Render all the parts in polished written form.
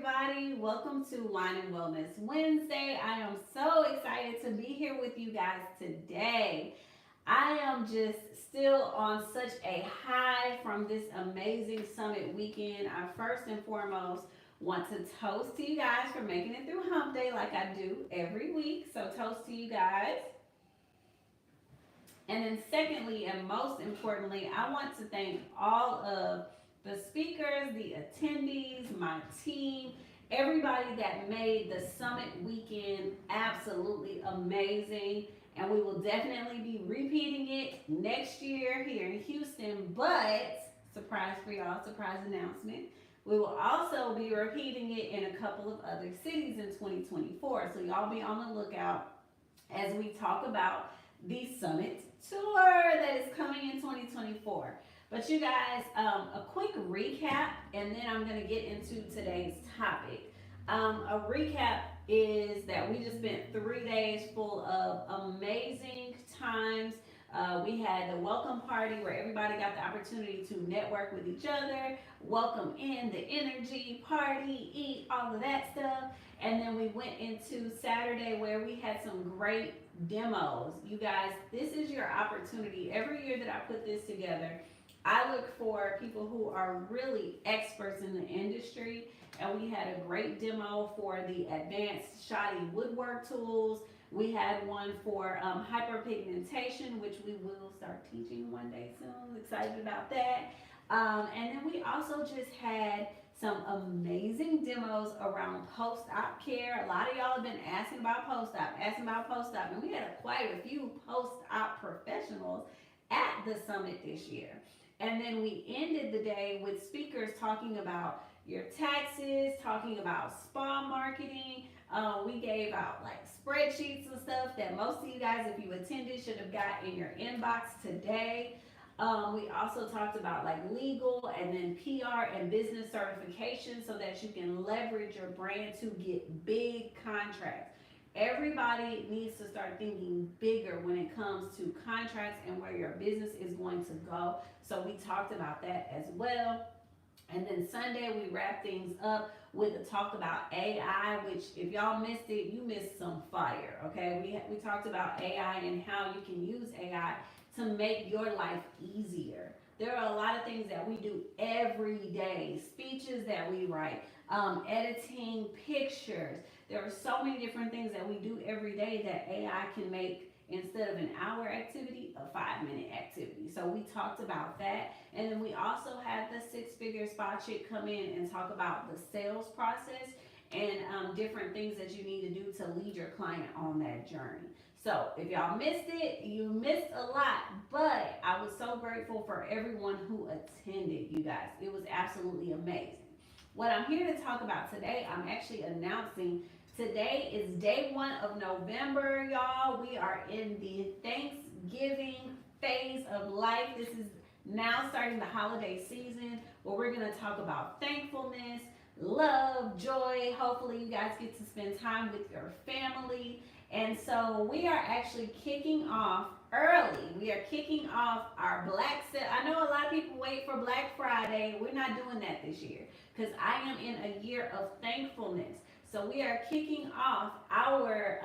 everybody. Welcome to Wine and Wellness Wednesday. I am so excited to be here with you guys today. I am just still on such a high from this amazing summit weekend. I first and foremost want to toast to you guys for making it through hump day like I do every week. So, toast to you guys. And then, secondly, and most importantly, I want to thank all of the speakers, the attendees, my team, everybody that made the summit weekend absolutely amazing. And we will definitely be repeating it next year here in Houston. But, surprise for y'all, surprise announcement. We will also be repeating it in a couple of other cities in 2024. So, y'all be on the lookout as we talk about the summit tour that is coming in 2024. But you guys, a quick recap, and then I'm going to get into today's topic. A recap is that we just spent 3 days full of amazing times. We had the welcome party where everybody got the opportunity to network with each other, welcome in the energy, party, eat, all of that stuff. And then we went into Saturday where we had some great demos. You guys, this is your opportunity. Every year that I put this together, I look for people who are really experts in the industry, and we had a great demo for the advanced shoddy woodwork tools. We had one for hyperpigmentation, which we will start teaching one day soon. Excited about that. And then we also just had some amazing demos around post-op care. A lot of y'all have been asking about post-op, and we had quite a few post-op professionals at the summit this year. And then we ended the day with speakers talking about your taxes, talking about spa marketing. We gave out like spreadsheets and stuff that most of you guys, if you attended, should have got in your inbox today. We also talked about like legal and then PR and business certification so that you can leverage your brand to get big contracts. Everybody needs to start thinking bigger when it comes to contracts and where your business is going to go. So we talked about that as well. And then Sunday we wrapped things up with a talk about AI, which if y'all missed it, you missed some fire, okay? We talked about AI and how you can use AI to make your life easier. There are a lot of things that we do every day, speeches that we write, editing pictures. There are so many different things that we do every day that AI can make, instead of an hour activity, a 5-minute activity. So we talked about that. And then we also had the six-figure spa chick come in and talk about the sales process and different things that you need to do to lead your client on that journey. So if y'all missed it, you missed a lot, but I was so grateful for everyone who attended, you guys. It was absolutely amazing. What I'm here to talk about today, I'm actually announcing today is day 1 of November, y'all. We are in the Thanksgiving phase of life. This is now starting the holiday season where we're going to talk about thankfulness, love, joy. Hopefully you guys get to spend time with your family. And so we are actually kicking off early. We are kicking off our Black sale. I know a lot of people wait for Black Friday. We're not doing that this year because I am in a year of thankfulness. So we are kicking off our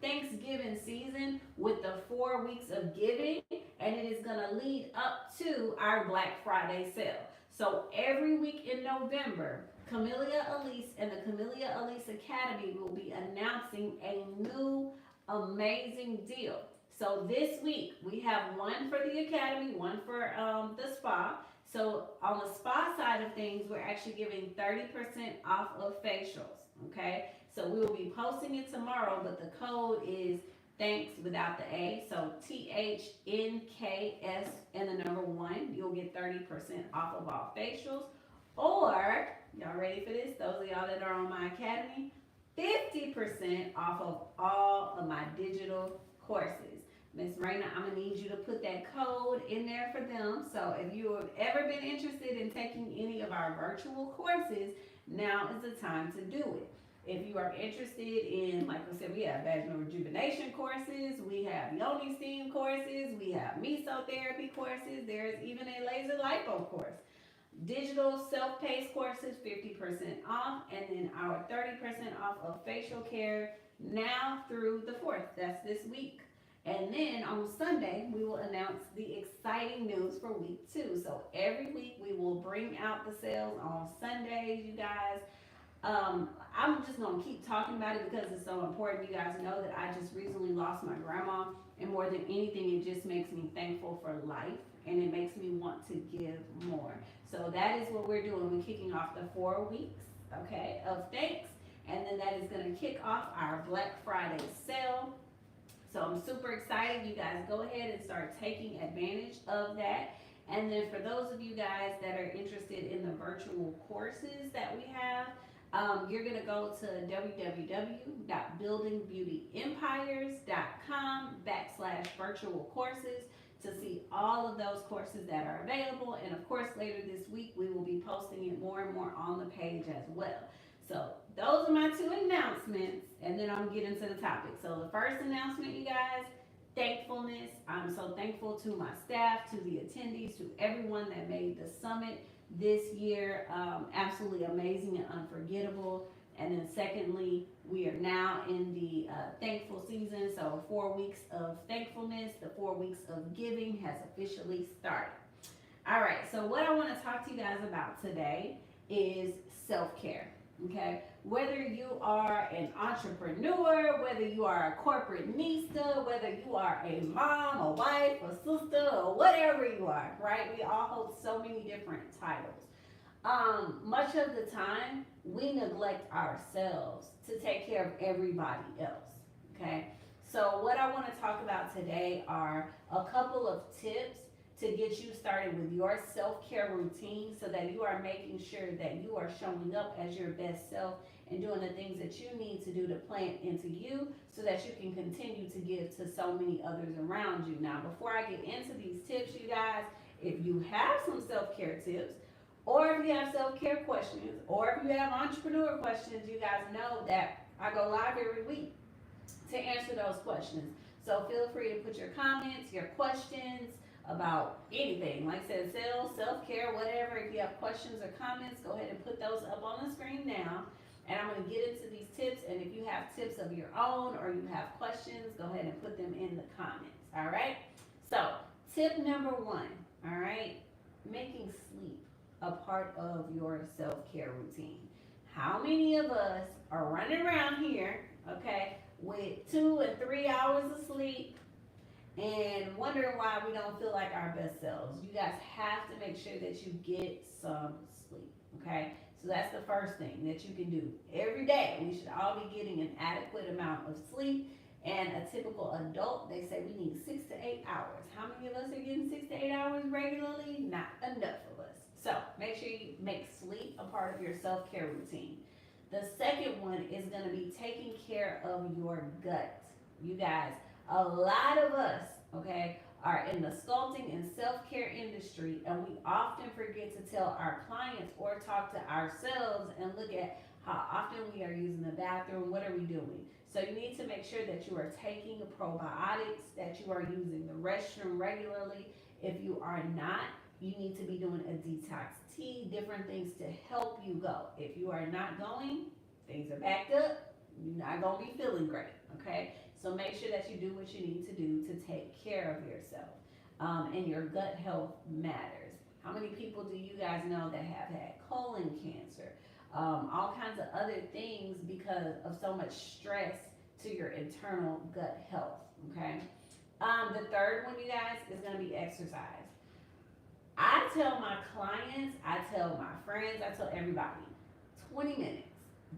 Thanksgiving season with the 4 weeks of giving, and it is going to lead up to our Black Friday sale. So every week in November, Camellia, Alise, and the Camellia Alise Academy will be announcing a new amazing deal. So this week, we have one for the Academy, one for the spa. So on the spa side of things, we're actually giving 30% off of facials, okay? So we will be posting it tomorrow, but the code is thanks without the A. So THNKS and the number 1. You'll get 30% off of all facials. Or, y'all ready for this? Those of y'all that are on my academy, 50% off of all of my digital courses. Miss Raina, I'm going to need you to put that code in there for them. So if you have ever been interested in taking any of our virtual courses, now is the time to do it. If you are interested in, like I said, we have vaginal rejuvenation courses, we have yoni steam courses, we have mesotherapy courses, there's even a laser lipo course. Digital self-paced courses, 50% off, and then our 30% off of facial care now through the 4th. That's this week. And then on Sunday, we will announce the exciting news for week 2. So every week we will bring out the sales on Sundays, you guys. I'm just gonna keep talking about it because it's so important. You guys know that I just recently lost my grandma, and more than anything, it just makes me thankful for life, and it makes me want to give more. So that is what we're doing. We're kicking off the 4 weeks, okay, of thanks, and then that is gonna kick off our Black Friday sale. So I'm super excited. You guys go ahead and start taking advantage of that. And then for those of you guys that are interested in the virtual courses that we have, you're going to go to www.buildingbeautyempires.com/virtual courses to see all of those courses that are available. And of course, later this week, we will be posting it more and more on the page as well. So those are my 2 announcements, and then I'm getting to the topic. So the first announcement, you guys, thankfulness. I'm so thankful to my staff, to the attendees, to everyone that made the summit this year absolutely amazing and unforgettable. And then secondly, we are now in the thankful season. So 4 weeks of thankfulness, the 4 weeks of giving has officially started. All right, so what I want to talk to you guys about today is self-care. Okay, whether you are an entrepreneur, whether you are a corporate nista, whether you are a mom, a wife, a sister, or whatever you are, right? We all hold so many different titles. Much of the time, we neglect ourselves to take care of everybody else. Okay, so what I want to talk about today are a couple of tips to get you started with your self-care routine so that you are making sure that you are showing up as your best self and doing the things that you need to do to plant into you so that you can continue to give to so many others around you. Now, before I get into these tips, you guys, if you have some self-care tips, or if you have self-care questions, or if you have entrepreneur questions, you guys know that I go live every week to answer those questions. So feel free to put your comments, your questions, about anything. Like I said, sales, self-care, whatever. If you have questions or comments, go ahead and put those up on the screen now. And I'm going to get into these tips. And if you have tips of your own or you have questions, go ahead and put them in the comments. All right? So, tip number 1, all right? Making sleep a part of your self-care routine. How many of us are running around here, okay, with 2 and 3 hours of sleep and wondering why we don't feel like our best selves? You guys have to make sure that you get some sleep, okay? So that's the first thing that you can do. Every day, we should all be getting an adequate amount of sleep. And a typical adult, they say we need 6 to 8 hours. How many of us are getting 6 to 8 hours regularly? Not enough of us. So make sure you make sleep a part of your self-care routine. The second one is going to be taking care of your gut. You guys, a lot of us, okay, are in the sculpting and self-care industry, and we often forget to tell our clients or talk to ourselves and look at how often we are using the bathroom, what are we doing? So you need to make sure that you are taking probiotics, that you are using the restroom regularly. If you are not, you need to be doing a detox tea, different things to help you go. If you are not going, things are backed up, you're not going to be feeling great, okay? So make sure that you do what you need to do to take care of yourself. And your gut health matters. How many people do you guys know that have had colon cancer? All kinds of other things because of so much stress to your internal gut health, okay? The third one, you guys, is going to be exercise. I tell my clients, I tell my friends, I tell everybody, 20 minutes.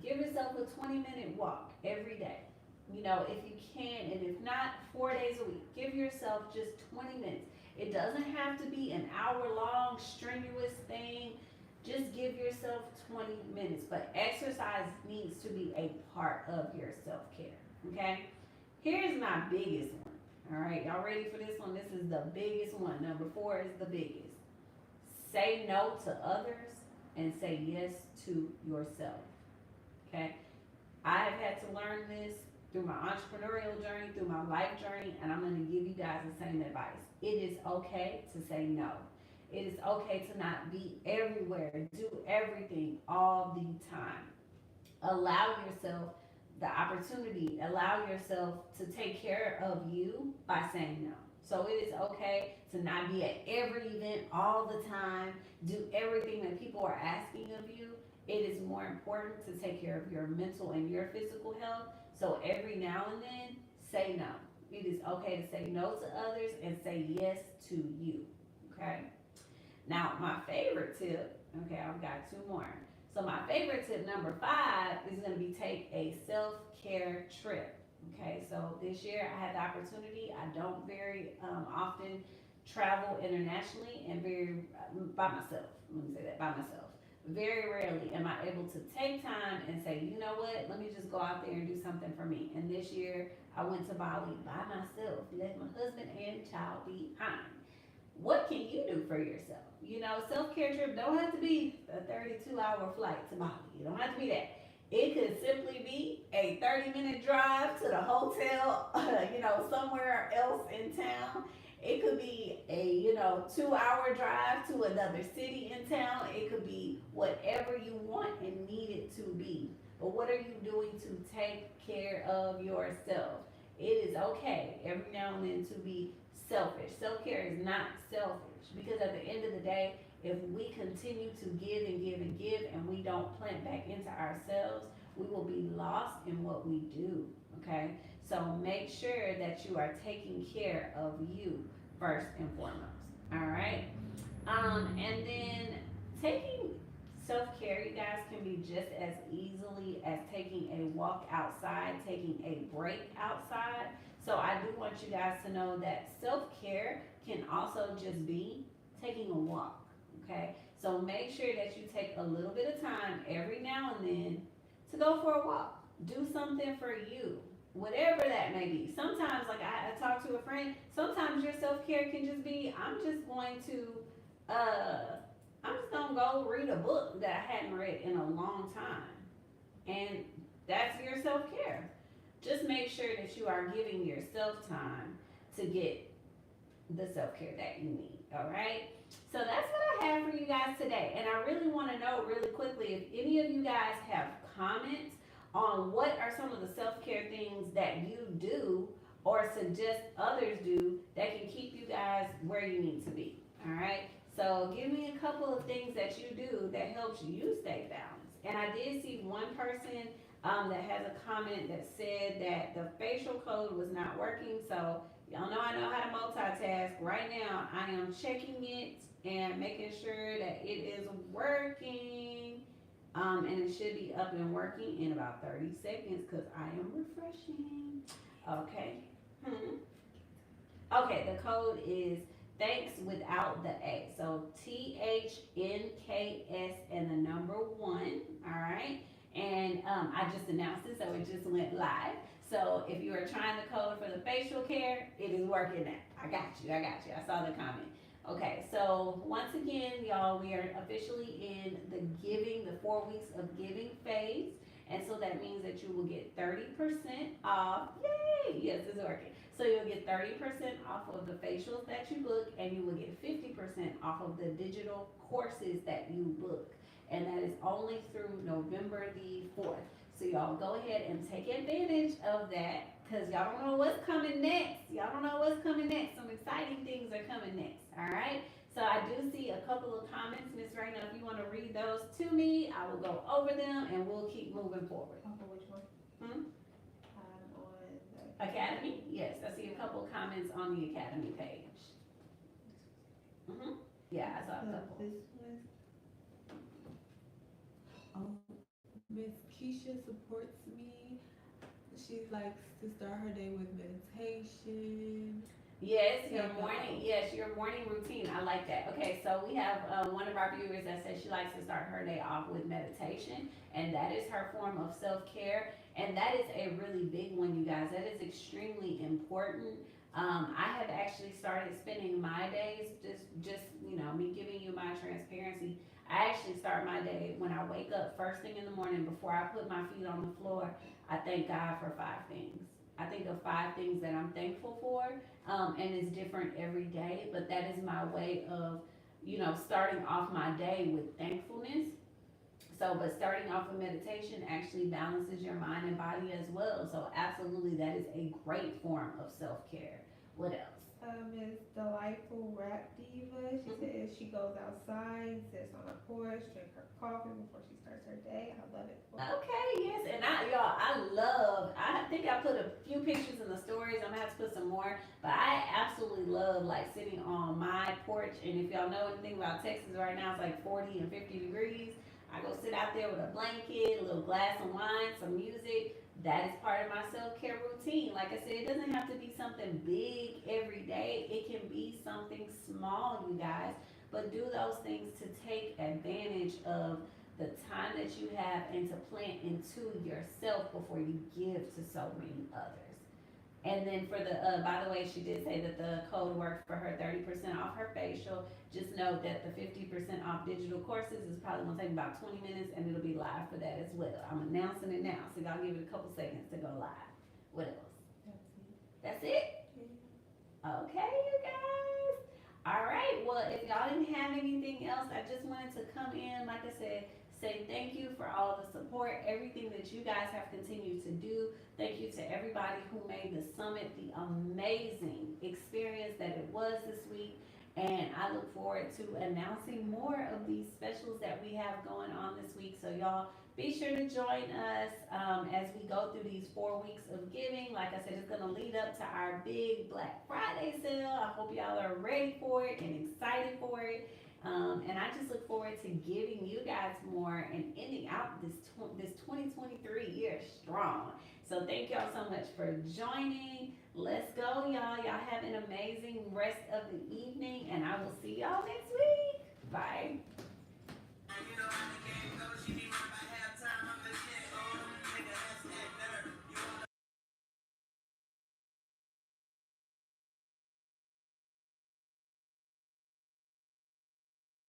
Give yourself a 20-minute walk every day. You know, if you can, and if not, 4 days a week. Give yourself just 20 minutes. It doesn't have to be an hour-long, strenuous thing. Just give yourself 20 minutes. But exercise needs to be a part of your self-care, okay? Here's my biggest one, all right? Y'all ready for this one? This is the biggest one. Number 4 is the biggest. Say no to others and say yes to yourself, okay? I have had to learn this through my entrepreneurial journey, through my life journey, and I'm going to give you guys the same advice. It is okay to say no. It is okay to not be everywhere, do everything all the time. Allow yourself the opportunity, allow yourself to take care of you by saying no. So it is okay to not be at every event all the time, do everything that people are asking of you. It is more important to take care of your mental and your physical health. So every now and then, say no. It is okay to say no to others and say yes to you. Okay? Now, my favorite tip, okay, I've got two more. So, my favorite tip number 5 is going to be take a self care trip. Okay, so this year I had the opportunity. I don't very often travel internationally and very by myself. Let me say that by myself. Very rarely am I able to take time and say, you know what, let me just go out there and do something for me. And this year I went to Bali by myself, left my husband and child behind. What can you do for yourself? You know, self care trip don't have to be a 32-hour flight to Bali. It don't have to be that. It could simply be a 30-minute drive to the hotel, somewhere else in town. It could be a, 2-hour drive to another city in town. It could be whatever you want and need it to be. But what are you doing to take care of yourself? It is okay every now and then to be selfish. Self care is not selfish because at the end of the day, if we continue to give and give and give and we don't plant back into ourselves, we will be lost in what we do. Okay? So make sure that you are taking care of you first and foremost. All right? And then taking self care, you guys, can be just as easily as taking a walk outside, taking a break outside. So I do want you guys to know that self care can also just be taking a walk. Okay, so make sure that you take a little bit of time every now and then to go for a walk. Do something for you, whatever that may be. Sometimes, like I talked to a friend, sometimes your self care can just be, I'm just gonna go read a book that I hadn't read in a long time, and that's your self care. Just make sure that you are giving yourself time to get the self care that you need. All right. So that's what I have for you guys today. And I really want to know really quickly if any of you guys have comments on what are some of the self care things that you do or suggest others do that can keep you guys where you need to be. All right. So give me a couple of things that you do that helps you stay balanced. And I did see one person that has a comment that said that the facial code was not working. So y'all know I know how to multitask. Right now, I am checking it and making sure that it is working. And it should be up and working in about 30 seconds because I am refreshing. Okay. Okay, the code is thanks without the A. So THNKS and the number 1. All right. And I just announced it, so it just went live. So if you are trying the code for the facial care, it is working now. I got you. I saw the comment. Okay, so once again, y'all, we are officially in the 4 weeks of giving phase. And so that means that you will get 30% off. Yay! Yes, it's working. So you'll get 30% off of the facials that you book, and you will get 50% off of the digital courses that you book. And that is only through November the 4th. So y'all go ahead and take advantage of that because y'all don't know what's coming next. Some exciting things are coming next. All right. So I do see a couple of comments, Miss Raina. If you want to read those to me, I will go over them and we'll keep moving forward. For which one? Hmm? On the Academy? Yes, I see a couple of comments on the Academy page. Yeah, I saw a couple. This one. Oh, Miss Keisha supports me. She likes to start her day with meditation. Yes, your morning routine. I like that. Okay, so we have one of our viewers that says she likes to start her day off with meditation, and that is her form of self-care, and that is a really big one, you guys. That is extremely important. I have actually started spending my days, just me giving you my transparency. I actually start my day when I wake up first thing in the morning before I put my feet on the floor. I thank God for 5 things. I think of 5 things that I'm thankful for, and it's different every day, but that is my way of starting off my day with thankfulness. So, but starting off with meditation actually balances your mind and body as well. So, absolutely, that is a great form of self care. What else? Miss Delightful Rap Diva. She says she goes outside, sits on a porch, drink her coffee before she starts her day. I love it. Okay, yes, and I think I put a few pictures in the stories. I'm gonna have to put some more, but I absolutely love like sitting on my porch. And if y'all know anything about Texas right now, it's like 40 and 50 degrees. I go sit out there with a blanket, a little glass of wine, some music. That is part of my self care routine. Like I said, it doesn't have to be something big every day, it can be something small, you guys. But do those things to take advantage of the time that you have and to plant into yourself before you give to so many others. And then for the, by the way, she did say that the code worked for her 30% off her facial. Just note that the 50% off digital courses is probably gonna take about 20 minutes and it'll be live for that as well. I'm announcing it now, so y'all give it a couple seconds to go live. What else? That's it? Okay, you guys. All right. Well, if y'all didn't have anything else, I just wanted to come in, like I said, say thank you for all the support, everything that you guys have continued to do. Thank you to everybody who made the summit the amazing experience that it was this week. And I look forward to announcing more of these specials that we have going on this week. So, y'all, be sure to join us as we go through these 4 weeks of giving. Like I said, it's going to lead up to our big Black Friday sale. I hope y'all are ready for it and excited for it. And I just look forward to giving you guys more and ending out this 2023 year strong. So thank y'all so much for joining. Let's go, y'all. Y'all have an amazing rest of the evening, and I will see y'all next week.